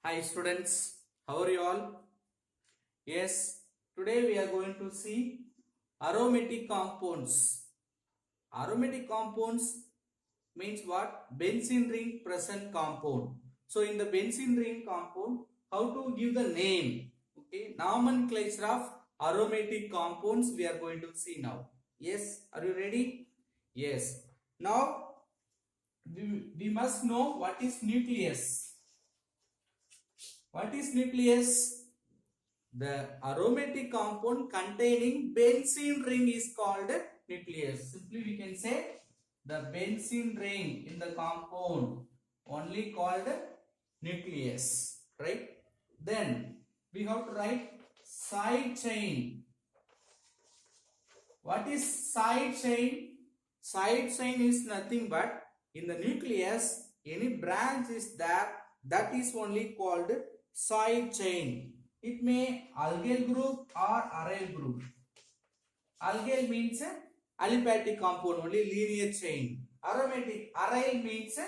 Hi students, how are you all? Yes, today we are going to see aromatic compounds. Aromatic compounds means what? Benzene ring present compound. So in the benzene ring compound, how to give the name? Okay, nomenclature of aromatic compounds we are going to see now. Yes, are you ready? Yes. Now we must know what is nucleus. What is nucleus? The aromatic compound containing benzene ring is called nucleus. Simply we can say the benzene ring in the compound only called nucleus, right? Then we have to write side chain. What is side chain? Side chain is nothing but in the nucleus any branch is there, that is only called side chain. It may alkyl group or aryl group. Alkyl means aliphatic compound, only linear chain. Aromatic, aryl means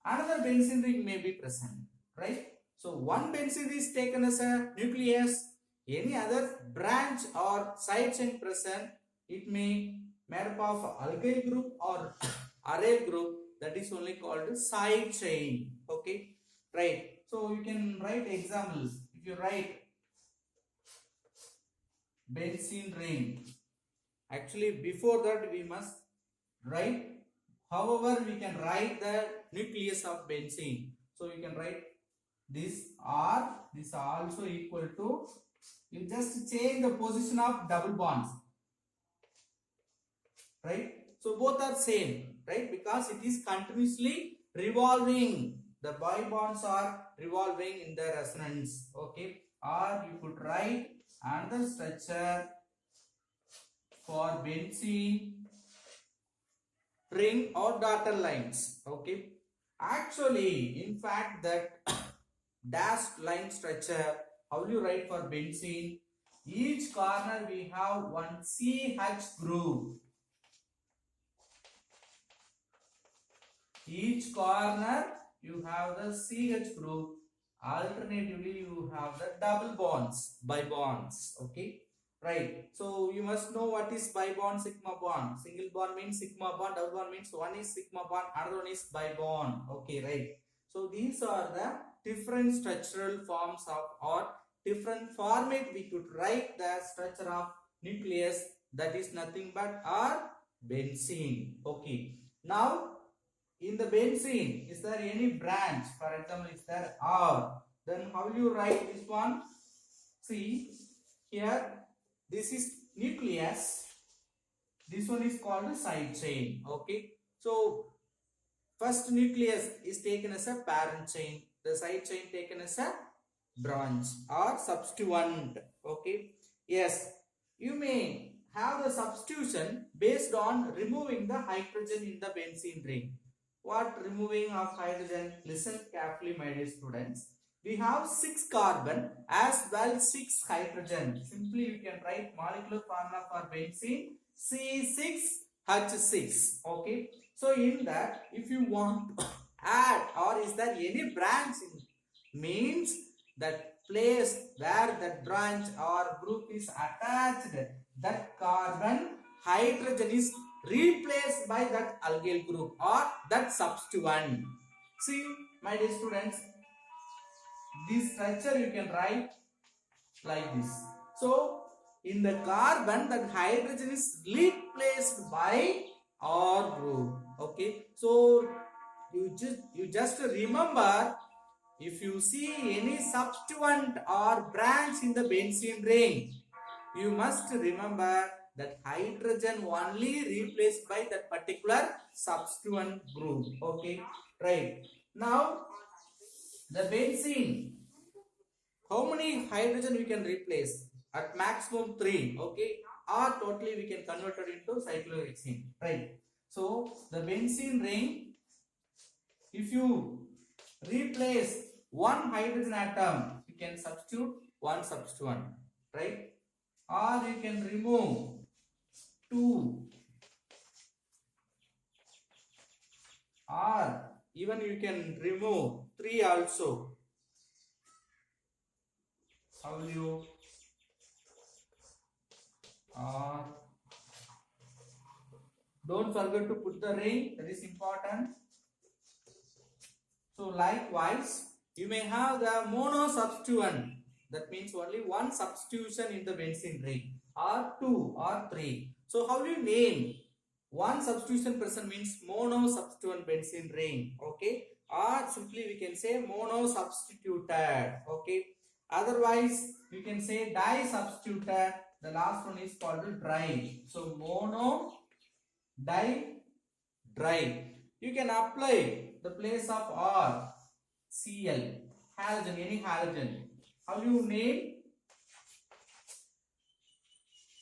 another benzene ring may be present, right? So one benzene is taken as a nucleus. Any other branch or side chain present, it may made up of alkyl group or aryl group. That is only called side chain. Okay, right? So you can write examples. If you write benzene ring, actually before that we must write. However, we can write the nucleus of benzene. So you can write this R, this also equal to, you just change the position of double bonds, right? So both are same, right? Because it is continuously revolving. The bi bonds are revolving in the resonance, okay? Or you could write another structure for benzene ring or dotted lines, okay? Actually, in fact, that dashed line structure, how will you write for benzene? Each corner we have one CH group. Each corner you have the CH group. Alternatively, you have the double bonds, bi bonds. Okay, right? So you must know what is bi bond, sigma bond. Single bond means sigma bond, double bond means one is sigma bond, another one is bi bond. Okay, right? So these are the different structural forms of, or different format we could write the structure of nucleus, that is nothing but our benzene. Okay, now in the benzene, is there any branch? For example, is there R? Then how will you write this one? See, here, this is nucleus. This one is called side chain. Okay. So, first nucleus is taken as a parent chain. The side chain taken as a branch or substituent. Okay. Yes, you may have the substitution based on removing the hydrogen in the benzene ring. What removing of hydrogen? Listen carefully, my dear students. We have 6 carbon as well 6 hydrogen. Simply you can write molecular formula for benzene C6H6. Okay. So in that, if you want to add, or is there any branch in, means that place where that branch or group is attached, that carbon hydrogen is replaced by that alkyl group or that substituent. See, my dear students, this structure you can write like this. So in the carbon, that hydrogen is replaced by R group. Okay, so you just remember, if you see any substituent or branch in the benzene ring, you must remember that hydrogen only replaced by that particular substituent group. Okay, right? Now the benzene, how many hydrogen we can replace? At maximum 3. Okay, or totally we can convert it into cyclohexene, right? So the benzene ring, if you replace one hydrogen atom, you can substitute one substituent, right? Or you can remove 2, or even you can remove 3 also. How will you don't forget to put the ring, that is important. So likewise, you may have the mono substituent. That means only one substitution in the benzene ring, or two or three. So how do you name? One substitution present means mono substituent benzene ring. Okay, or simply we can say mono substituted. Okay, otherwise you can say di substituted. The last one is called dry. So mono di dry. You can apply the place of R, Cl, halogen, any halogen. How you name?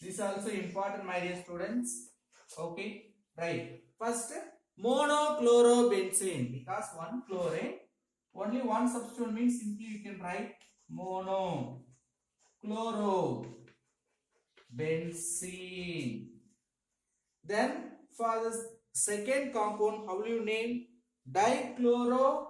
This is also important, my dear students. Okay, right. First, monochlorobenzene, because one chlorine, only one substituent means simply you can write monochlorobenzene. Then for the second compound, how will you name? Dichloro.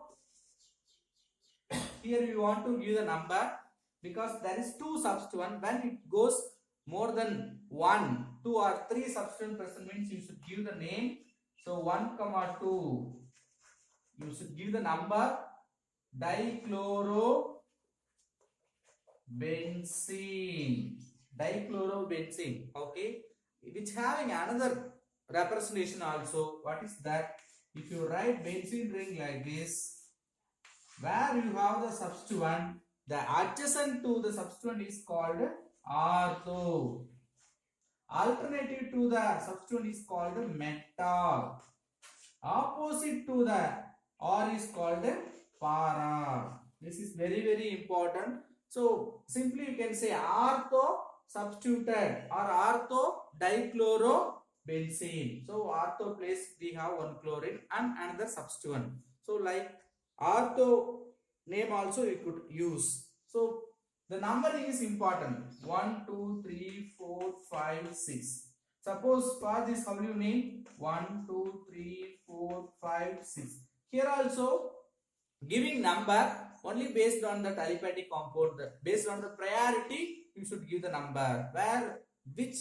Here you want to give the number because there is two substituent. When it goes more than 1, 2 or 3 substituent present means you should give the name. So 1, 2, you should give the number dichlorobenzene. Dichlorobenzene. Okay, which having another representation also. What is that? If you write benzene ring like this, where you have the substituent, the adjacent to the substituent is called ortho. Alternative to the substituent is called meta. Opposite to the or is called para. This is very important. So simply you can say ortho substituted or ortho dichlorobenzene. So ortho place we have one chlorine and another substituent. So like ortho name also we could use. So the numbering is important. 1, 2, 3, 4, 5, 6. Suppose for this how do you name? 1, 2, 3, 4, 5, 6. Here also giving number only based on the aliphatic compound. Based on the priority you should give the number. Where which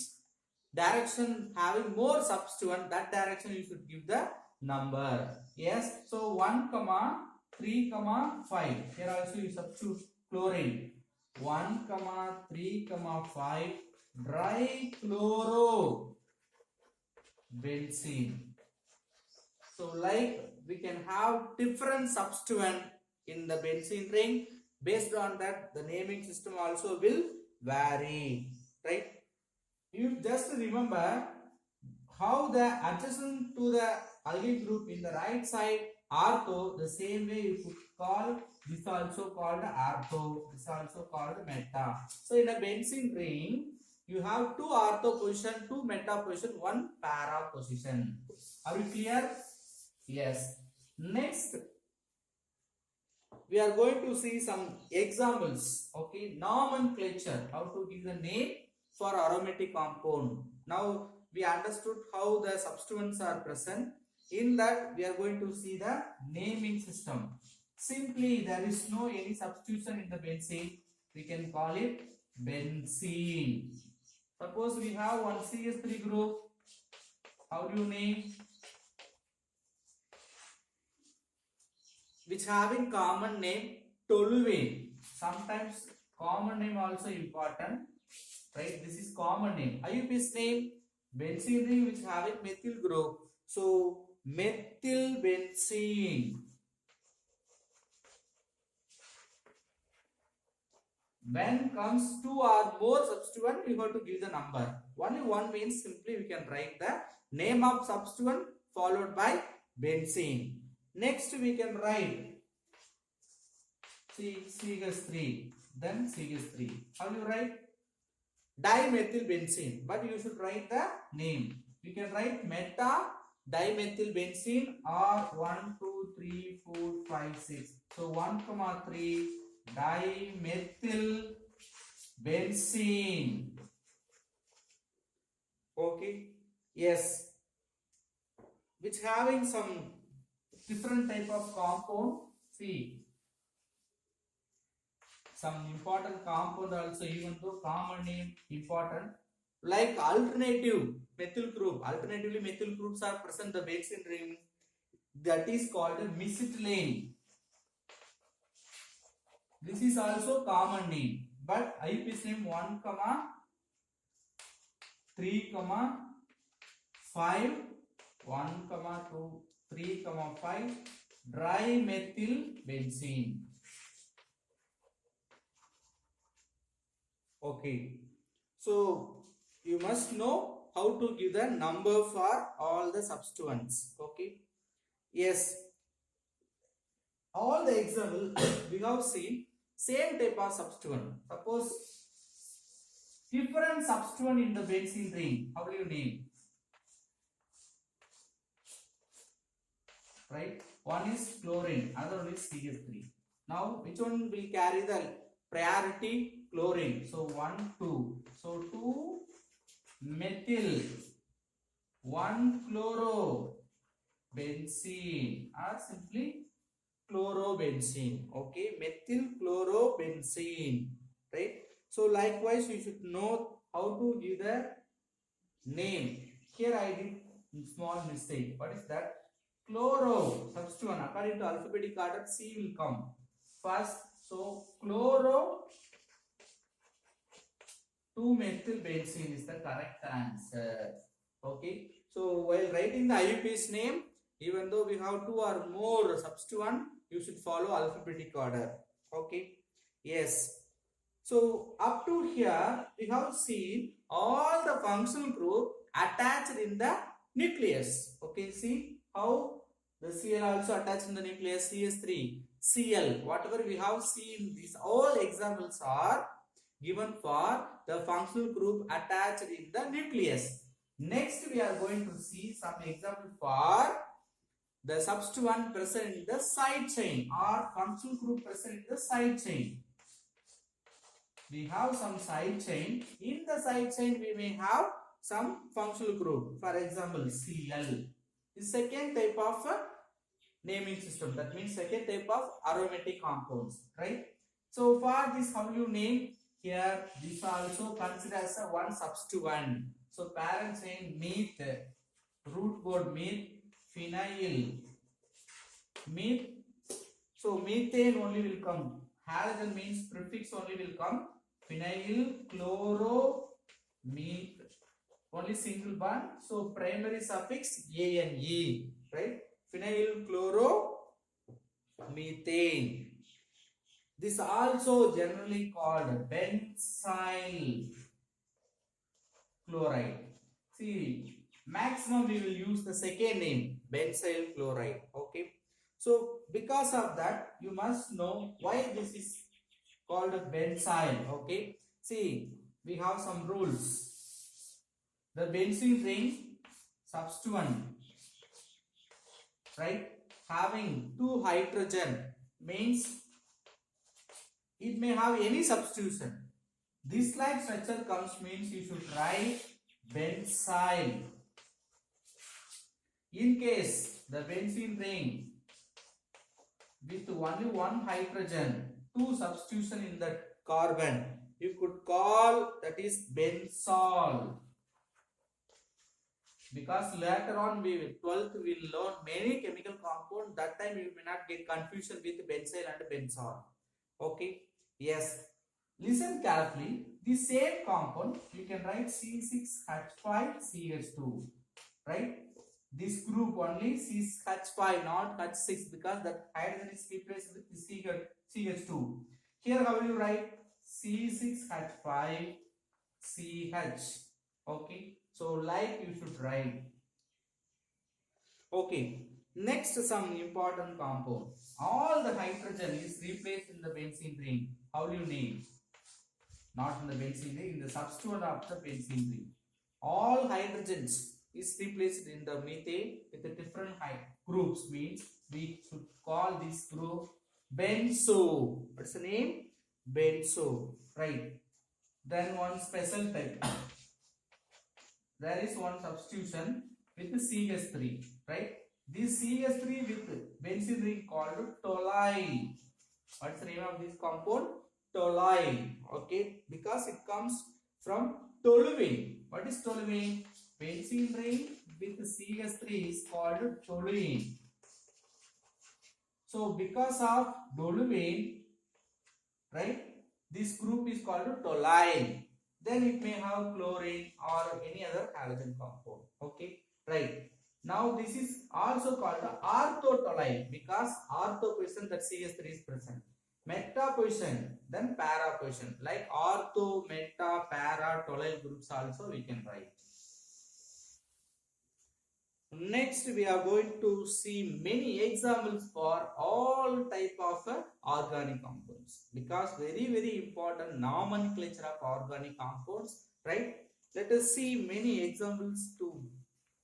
direction having more substituent, that direction you should give the number. Yes. So 1, 3, 5. Here also you substitute chlorine. 1, 3, 5 dichlorobenzene. So like we can have different substituent in the benzene ring. Based on that the naming system also will vary, right? You just remember how the adjacent to the alkyl group in the right side ortho, the same way you could call this also called ortho, this also called meta. So in a benzene ring you have 2 ortho position, 2 meta position, 1 para position. Are you clear? Yes. Next we are going to see some examples. Okay, nomenclature, how to give the name for aromatic compound. Now we understood how the substituents are present. In that we are going to see the naming system. Simply there is no any substitution in the benzene. We can call it benzene. Suppose we have one CH3 group. How do you name? Which having common name toluene. Sometimes common name also important. Right? This is common name. IUPAC's name benzene ring which having methyl group. So methylbenzene. When comes 2 or more substituent, we have to give the number. Only one means simply we can write the name of substituent followed by benzene. Next we can write CH3, then CH3. How you write? Dimethylbenzene, but you should write the name. You can write meta dimethylbenzene or 1, 2, 3, 4, 5, 6. So 1, 3 dimethylbenzene. Okay. Yes. Which having some different type of compound. See. some important compound also, even though common name important, like alternative methyl group. Alternatively, methyl groups are present in the benzene ring. That is called mesitylane. This is also common name, but IUPAC name 1, 3, 5, 1, 2, 3, 5, dimethyl benzene. Okay, so you must know how to give the number for all the substituents. Okay, yes, all the example we have seen same type of substituent. Suppose different substituent in the benzene ring, how do you name? Right, one is chlorine, another one is CH3. Now which one will carry the priority? Chlorine. So 1, 2. So 2 methyl, 1 chloro benzene, or simply chlorobenzene. Okay, methyl chlorobenzene. Right. So likewise you should know how to give the name. Here I did small mistake. What is that? Chloro substituent according to alphabetic order, C will come first. So chloro 2-methylbenzene is the correct answer. Okay. So while writing the IUPAC's name, even though we have 2 or more substituent, you should follow alphabetic order. Okay. Yes. So up to here we have seen all the functional group attached in the nucleus. Okay. See how the Cl also attached in the nucleus, CH3, Cl. Whatever we have seen, these all examples are given for the functional group attached in the nucleus. Next we are going to see some example for the substituent present in the side chain or functional group present in the side chain. We have some side chain. In the side chain we may have some functional group. For example, Cl. The second type of naming system. That means second type of aromatic compounds. Right? So for this, how do you name? Here, this also considered as a one substituent. So parent chain meth, root word meth, phenyl, meth. So methane only will come. Halogen means prefix only will come. Phenyl, chloro, meth, only single bond. So primary suffix ane, right? Phenyl, chloro, methane. This also generally called benzyl chloride. See, maximum we will use the second name, benzyl chloride. Okay. So because of that, you must know why this is called benzyl. Okay. See, we have some rules. The benzene ring substituent, right, having 2 hydrogen means it may have any substitution. This like structure comes means you should write benzyl. In case the benzene ring with only 1 hydrogen, 2 substitution in the carbon, you could call that is benzol. Because later on we 12th we will learn many chemical compounds. That time you may not get confusion with benzyl and benzol. Okay. Yes. Listen carefully. The same compound you can write C6H5CH2. Right? This group only CH5, not H6, because that hydrogen is replaced with CH2. Here how will you write? C6H5CH. Okay. So like you should write. Okay. Next, some important compound. All the hydrogen is replaced in the benzene ring. How do you name? Not in the benzene ring, in the substituent of the benzene ring. All hydrogens is replaced in the methane with the different groups. Means we should call this group benzo. What's the name? Benzo. Right. Then one special type. There is one substitution with the CH3. Right. This CH3 with benzene ring called toluene. What's the name of this compound? toluene. Okay, because it comes from toluene. What is toluene? Benzene ring with CH3 is called toluene. So because of toluene, right, this group is called toluene. Then it may have chlorine or any other halogen compound. Okay, right. Now this is also called orthotoluene because ortho position that CH3 is present. Meta position, then para position. Like ortho, meta, para, toluene groups also we can write. Next, we are going to see many examples for all type of organic compounds because very important nomenclature of organic compounds, right? Let us see many examples to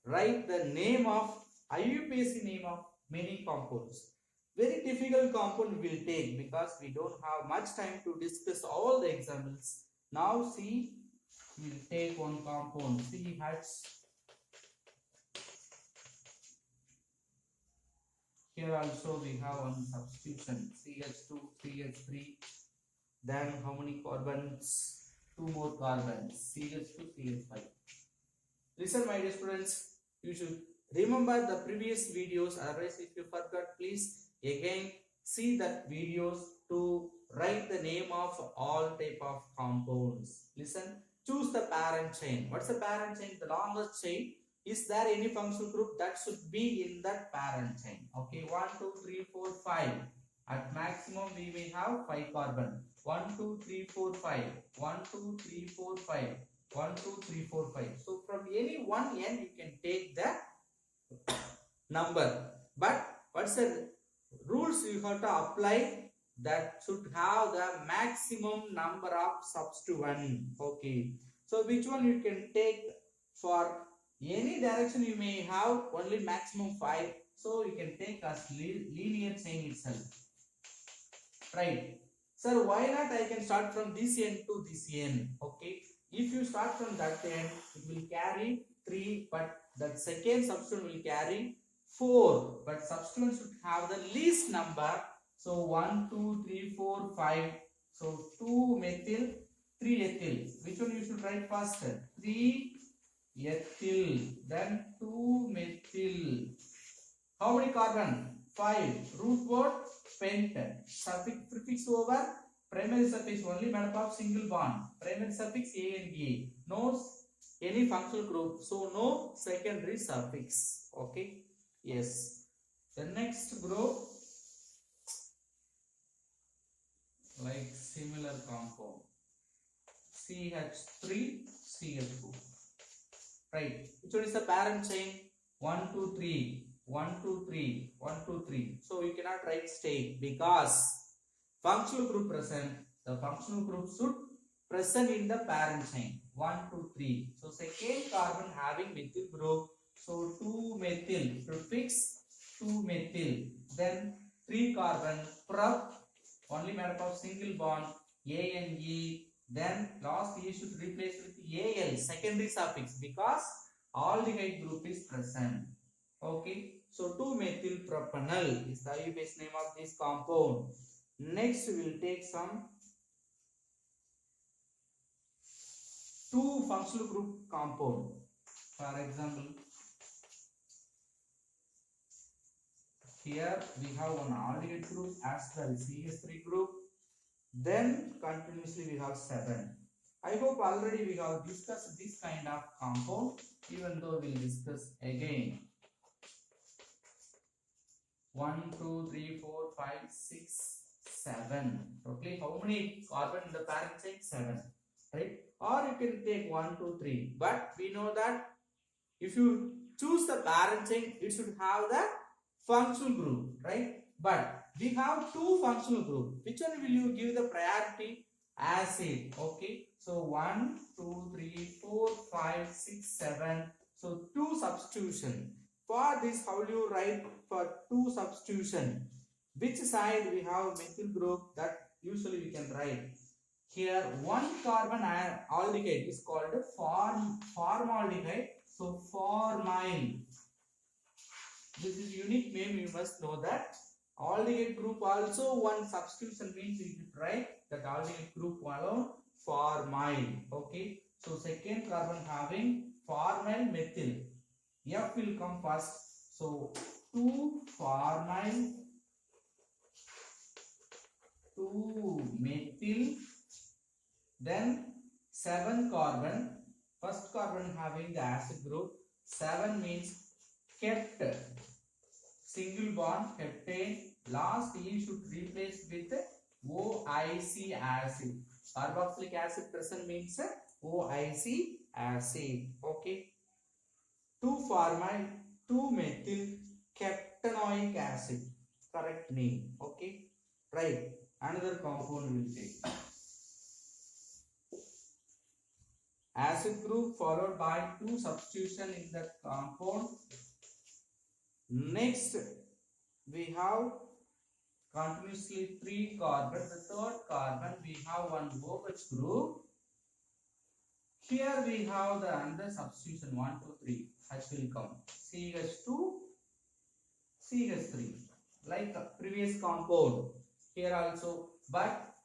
write the name of IUPAC name of many compounds. Very difficult compound we will take because we don't have much time to discuss all the examples. Now see, we will take one compound CH. Here also we have one substitution CH2, CH3. Then how many carbons? Two more carbons CH2, CH5. Listen, my dear students, you should remember the previous videos. Otherwise, if you forgot, please again see that videos to write the name of all type of compounds. Listen, choose the parent chain. What's the parent chain? The longest chain. Is there any functional group that should be in that parent chain? Okay, 1, 2, 3, 4, 5. At maximum, we may have 5 carbon. 1, 2, 3, 4, 5. 1, 2, 3, 4, 5. 1, 2, 3, 4, 5. So from any one n, you can take the number. But what's the rules you have to apply? That should have the maximum number of substituent. Okay. So which one you can take for any direction? You may have only maximum 5. So you can take as linear chain itself. Right. Sir, why not I can start from this end to this end? Okay. If you start from that end, it will carry 3, but that second substituent will carry 4. But substituent should have the least number. So 1, 2, 3, 4, 5. So 2 methyl, 3 ethyl. Which one you should write first? 3 ethyl, then 2 methyl. How many carbon? 5. Root word pent. Suffix prefix over. Primary suffix only made up of single bond. Primary suffix A and A. No any functional group. So no secondary suffix. Okay. Yes. The next group, like similar compound. CH3, CH2. Right. Which one is the parent chain? 1, 2, 3. 1, 2, 3. 1, 2, 3. So you cannot write state because functional group present. The functional group should present in the parent chain. 1, 2, 3. So second carbon having methyl group. So 2 methyl prefix 2 methyl. Then 3 carbon prop only made up of single bond A and E. Then last E should replace with Al secondary suffix because aldehyde group is present. Okay. So 2-methyl propanol is the IUPAC name of this compound. Next, we will take some 2 functional group compound. For example, here we have one aldehyde group as well CH3 group. Then continuously we have 7. I hope already we have discussed this kind of compound, even though we will discuss again. 1, 2, 3, 4, 5, 6, 7. Okay, how many carbon in the parent chain? 7. Right? Or you can take 1, 2, 3. But we know that if you choose the parent chain, it should have the functional group, right? But we have 2 functional groups. Which one will you give the priority? Acid. Okay. So 1, 2, 3, 4, 5, 6, 7. So 2 substitution. For this, how will you write for 2 substitution? Which side we have methyl group? That usually we can write. Here 1 carbon aldehyde is called formaldehyde. So formyl. This is unique name, you must know that. aldehyde group also one substitution means we should write that aldehyde group alone formyl. Okay, so second carbon having formyl methyl, F will come first, so 2 formyl 2 methyl, then 7 carbon, first carbon having the acid group, 7 means kept, single bond heptane, last E should replace with OIC acid. Carboxylic acid present means OIC acid. Okay. 2 formyl 2 methyl captanoic acid. Correct name. Okay. Right. Another compound will take. Acid group followed by 2 substitution in the compound. Next, we have continuously 3 carbon. The third carbon we have one OH group. Here we have the another substitution 1, 2, 3. H will come. CH2, CH3. Like previous compound. Here also, but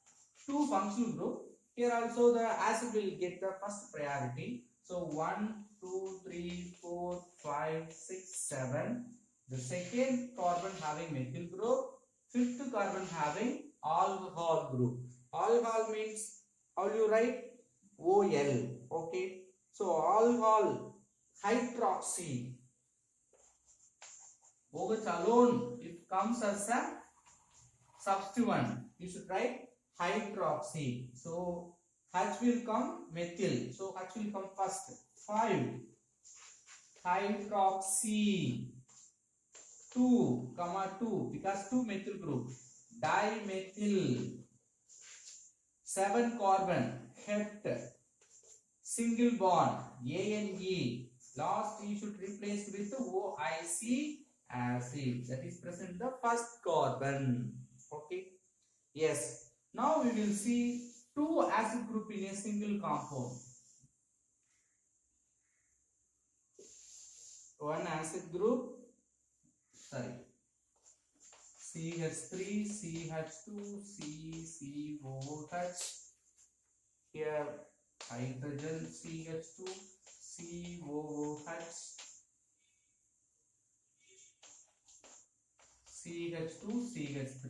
2 functional group. Here also the acid will get the first priority. So 1, 2, 3, 4, 5, 6, 7. The second carbon having methyl group, fifth carbon having alcohol group. Alcohol means how you write? OL. Okay. So alcohol hydroxy. OH alone, it comes as a substituent. You should write hydroxy. So H will come methyl. So H will come first. 5 hydroxy. 2, 2 because 2 methyl group, dimethyl, 7 carbon, hept, single bond, ANE, last you should replace with OIC acid, that is present in the first carbon. Okay, yes. Now we will see 2 acid group in a single compound. One acid group, sorry, CH3, CH2, CCOH, here hydrogen, CH2, COOH, CH2, CH3.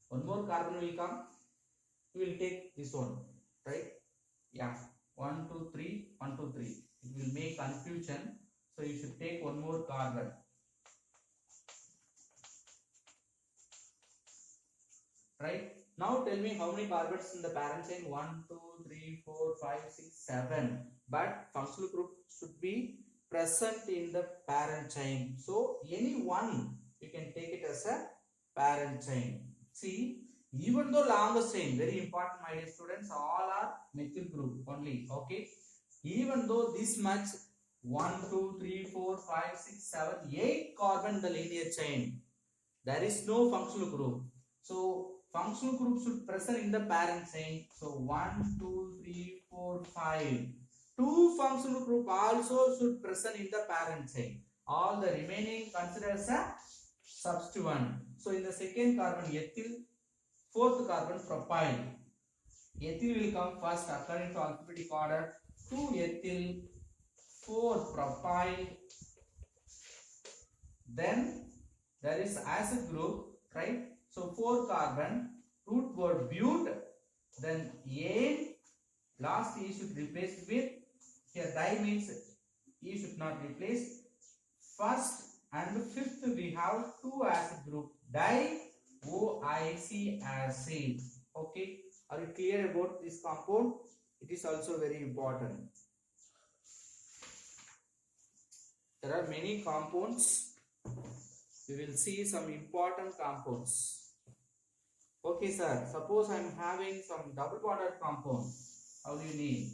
One more carbon will come, we will take this one, right? Yeah, 1, 2, 3, 1, 2, 3. It will make confusion, so you should take one more carbon. Right? Now tell me how many carbons in the parent chain? 1, 2, 3, 4, 5, 6, 7. But functional group should be present in the parent chain. So any one you can take it as a parent chain. See, even though longest chain, very important my dear students, all are methyl group only. Okay. Even though this much 1, 2, 3, 4, 5, 6, 7, 8 carbon in the linear chain, there is no functional group. So functional group should present in the parent chain. So 1, 2, 3, 4, 5. 2 functional group also should present in the parent chain. All the remaining considered as a substituent. So in the second carbon ethyl, fourth carbon propyl. Ethyl will come first according to alphabetic order. 2 ethyl, 4 propyl. Then there is acid group, right? So 4 carbon, root word but, then A, last E should replace with, here di means E should not replace. First and fifth we have 2 acid group, di-OIC acid. Okay, are you clear about this compound? It is also very important. There are many compounds. We will see some important compounds. Okay, sir. Suppose I am having some double bonded compound. How do you need?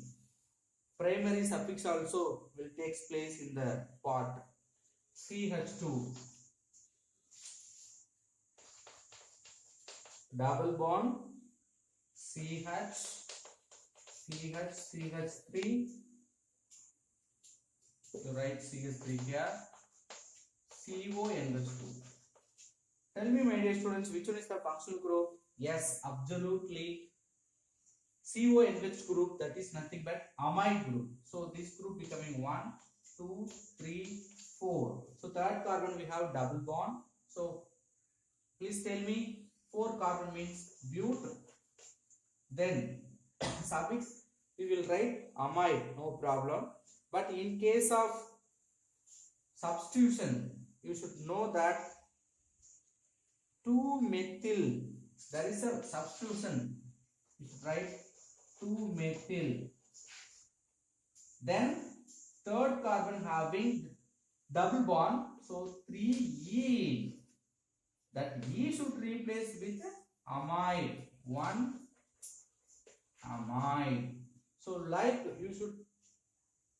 Primary suffix also will take place in the part. CH2. Double bond. CH. CH. CH3. So write CH3 here. CONH2. Tell me, my dear students, which one is the functional group? Yes, absolutely. CO enriched group, that is nothing but amide group. So this group becoming 1, 2, 3, 4. So third carbon we have double bond. So please tell me 4 carbon means but. Then suffix we will write amide, no problem. But in case of substitution, you should know that 2-methyl, there is a substitution. You should write 2-methyl. Then third carbon having double bond, so 3-ene. That E should replace with amide, 1 amide. So like you should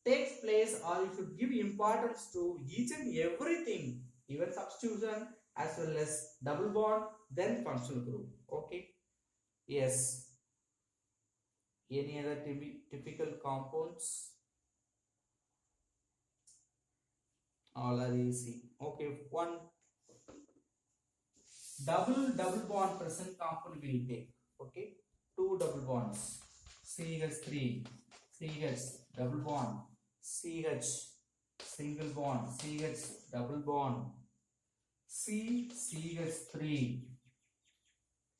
take place, or you should give importance to each and everything, even substitution as well as double bond, then functional group. Okay. Yes. Any other typical compounds? All are easy. Okay. One double bond present compound will take. Okay. 2 double bonds. CH3, CH double bond, CH single bond, CH double bond, CH3,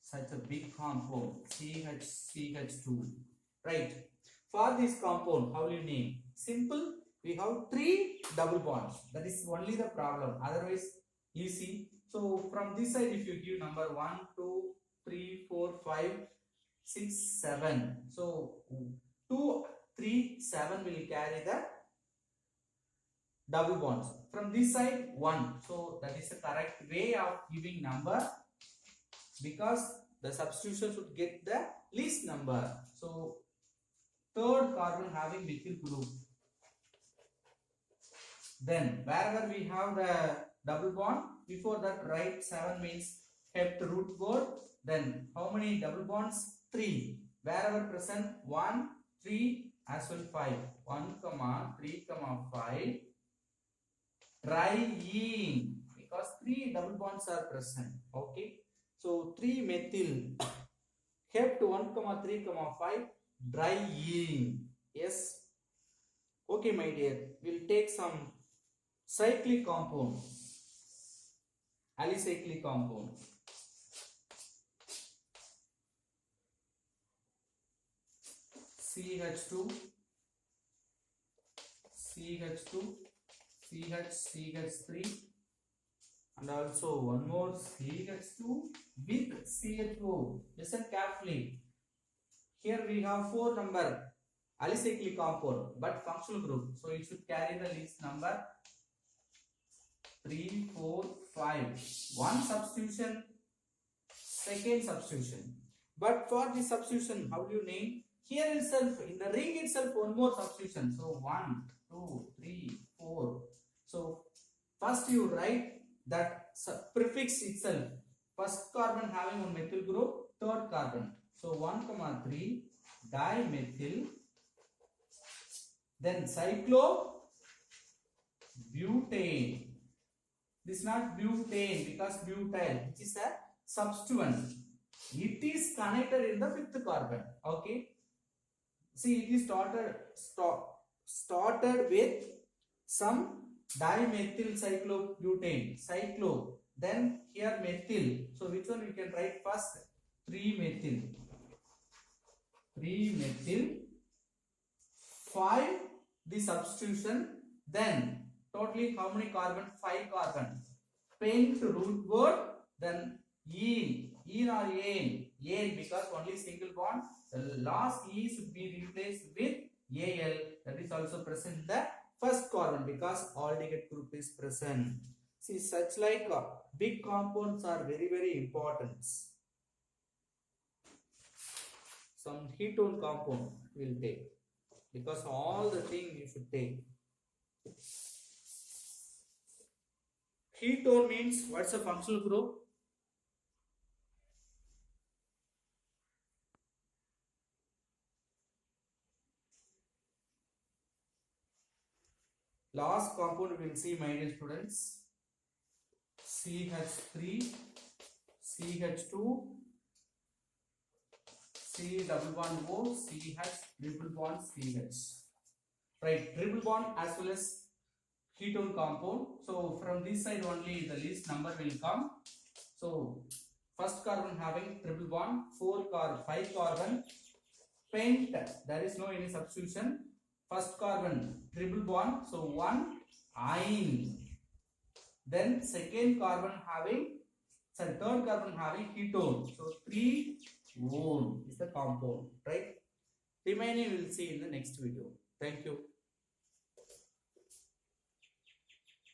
such a big compound, CH2. Right. For this compound, how will you name? Simple. We have 3 double bonds. That is only the problem. Otherwise, easy. So from this side, if you give number 1, 2, 3, 4, 5, 6, 7. So 2, 3, 7 will carry the double bonds. From this side 1. So that is the correct way of giving number, because the substitution should get the least number. So third carbon having methyl group. Then wherever we have the double bond, before that write 7 means kept root word. Then how many double bonds? 3. Wherever present 1, 3 as well 5. 1, 3, 5. Triene, because 3 double bonds are present. Okay. So 3 methyl kept 1, 3, 5. Triene. Yes. Okay, my dear. We'll take some cyclic compound. Alicyclic compound. CH2, CH2, CH3, and also one more CH2 with CH2. Listen carefully. Here we have 4 number alicyclic compound, but functional group. So it should carry the least number 3, 4, 5. One substitution, second substitution. But for this substitution, how do you name? Here itself, in the ring itself, one more substitution. So 1, 2, 3, 4. So first you write that prefix itself. First carbon having one methyl group, third carbon. So 1, 3, dimethyl. Then cyclobutane. This is not butane because butyl, which is a substituent. It is connected in the 5th carbon. Okay. See, it is started with some dimethyl cyclobutane. Cyclo. Then here methyl. So which one we can write first? 3-methyl. 3-methyl. 5 the substitution. Then totally how many carbon? 5 carbon. Pent root word. Then ene. Ene or ane? Ane, because only single bond. The last E should be replaced with Al. That is also present in the first carbon because aldehyde group is present. See, such like big compounds are very, very important. Some ketone compound will take, because all the thing you should take. Ketone means what's a functional group? Last compound we will see, my dear students. CH3 CH2, C double bond O, CH, triple bond CH. Right, triple bond as well as ketone compound. So from this side only the least number will come. So first carbon having triple bond, 5 carbon, pent, there is no any substitution. First carbon triple bond, so 1 ine. Then second carbon having, third carbon having ketone, so 3 one is the compound, right? Remaining we will see in the next video. Thank you.